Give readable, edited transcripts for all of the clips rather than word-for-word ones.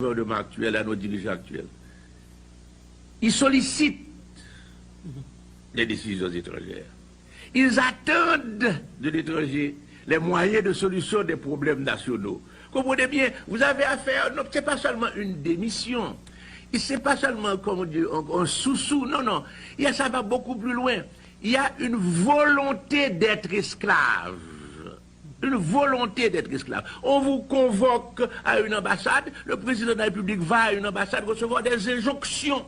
gouvernement actuel, à nos dirigeants actuels. Ils sollicitent les décisions étrangères. Ils attendent de l'étranger les moyens de solution des problèmes nationaux. Comprenez bien, vous avez affaire, ce n'est pas seulement une démission, ce n'est pas seulement, comme on dit, un sous-sous, non, ça va beaucoup plus loin. Il y a une volonté d'être esclave. Une volonté d'être esclave. On vous convoque à une ambassade, le président de la République va à une ambassade recevoir des injonctions.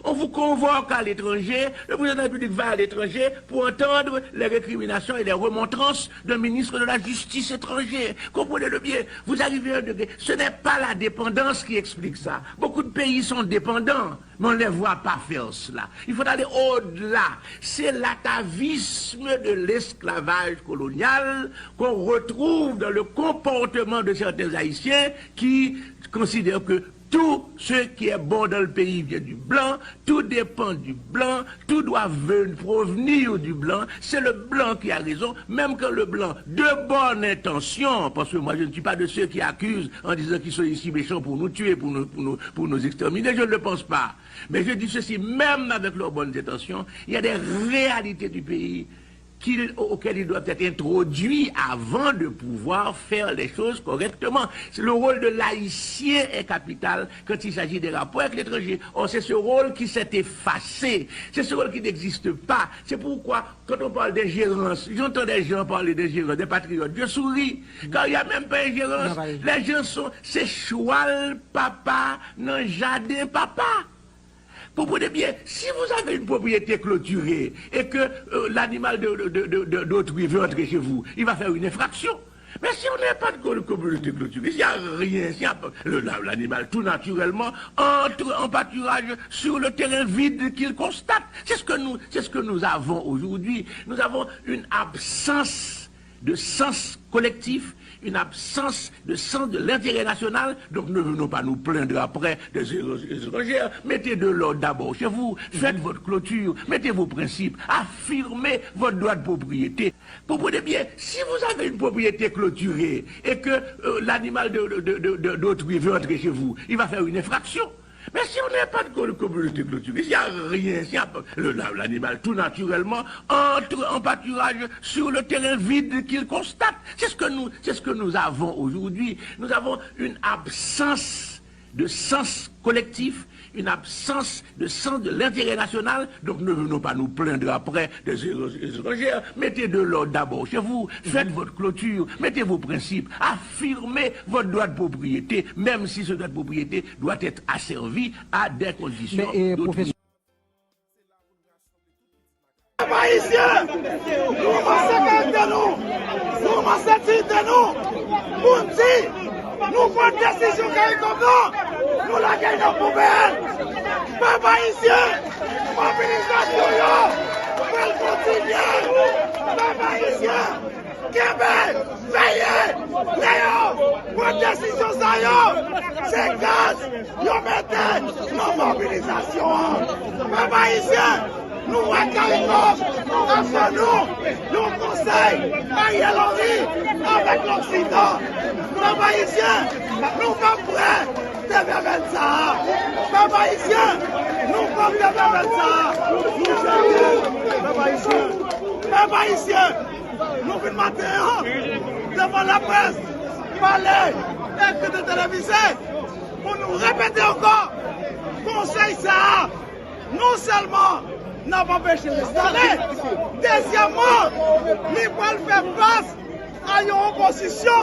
On vous convoque à l'étranger, le président de la République va à l'étranger pour entendre les récriminations et les remontrances d'un ministre de la Justice étranger. Comprenez-le bien, vous arrivez à un degré. Ce n'est pas la dépendance qui explique ça. Beaucoup de pays sont dépendants, mais on ne les voit pas faire cela. Il faut aller au-delà. C'est l'atavisme de l'esclavage colonial qu'on retrouve dans le comportement de certains Haïtiens qui considèrent que tout ce qui est bon dans le pays vient du blanc, tout dépend du blanc, tout doit provenir du blanc, c'est le blanc qui a raison, même quand le blanc, de bonne intention, parce que moi je ne suis pas de ceux qui accusent en disant qu'ils sont ici méchants pour nous tuer, pour nous exterminer, je ne le pense pas. Mais je dis ceci, même avec leurs bonnes intentions, il y a des réalités du pays auxquels ils doivent être introduits avant de pouvoir faire les choses correctement. Le rôle de l'haïtien est capital quand il s'agit des rapports avec l'étranger. Or, c'est ce rôle qui s'est effacé. C'est ce rôle qui n'existe pas. C'est pourquoi, quand on parle d'ingérence, j'entends des gens parler d'ingérence, des patriotes, je souris. Quand il n'y a même pas ingérence, les gens sont, c'est choual papa, non jardin papa. Comprenez bien, si vous avez une propriété clôturée et que l'animal d'autrui veut entrer chez vous, il va faire une infraction. Mais si on n'a pas de communauté clôturée, s'il n'y a rien, l'animal tout naturellement entre en pâturage sur le terrain vide qu'il constate. C'est ce que nous avons aujourd'hui. Nous avons une absence de sens collectif, une absence de sens de l'intérêt national, donc ne venons pas nous plaindre après des étrangères. Mettez de l'ordre d'abord chez vous, faites votre clôture, mettez vos principes, affirmez votre droit de propriété. Comprenez bien, si vous avez une propriété clôturée et que l'animal d'autrui veut entrer chez vous, il va faire une infraction. Mais si on n'a pas de communauté clôturée, s'il n'y a rien, l'animal tout naturellement entre en pâturage sur le terrain vide qu'il constate. C'est ce que nous avons aujourd'hui. Nous avons une absence de sens collectif, une absence de sens de l'intérêt national, donc ne venons pas nous plaindre après des étrangères. Mettez de l'ordre d'abord chez vous, faites votre clôture, mettez vos principes, affirmez votre droit de propriété, même si ce droit de propriété doit être asservi à des conditions. Haïtiens, nous massacrons de nous massacrons de nous, nous prenons une décision comme nous, nous la gagnons pour poubelle. Peuple haïtien, mobilisation, elle continue. Peuple haïtien, Québec, veillez, Léo, prenons décision ça yo. C'est grâce, yo mettez nos mobilisations. Peuple haïtien, nous réclamons, nous conseillons, Ariel Henry avec l'Occident. Peuple haïtien, nous sommes prêts de faire ça. Peuple haïtien, nous sommes prêts de faire ça. Nous sommes peuple haïtien, nous venons maintenant devant la presse, parler, écouter de téléviser, pour nous répéter encore, conseil ça, non seulement n'a pas empêché d'installer. Deuxièmement, il va faire face à une opposition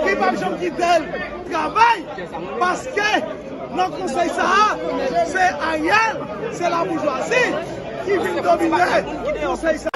qui va jamais quitter le travail parce que notre conseil ça, c'est Ariel, c'est la bourgeoisie qui vient dominer le conseil ça.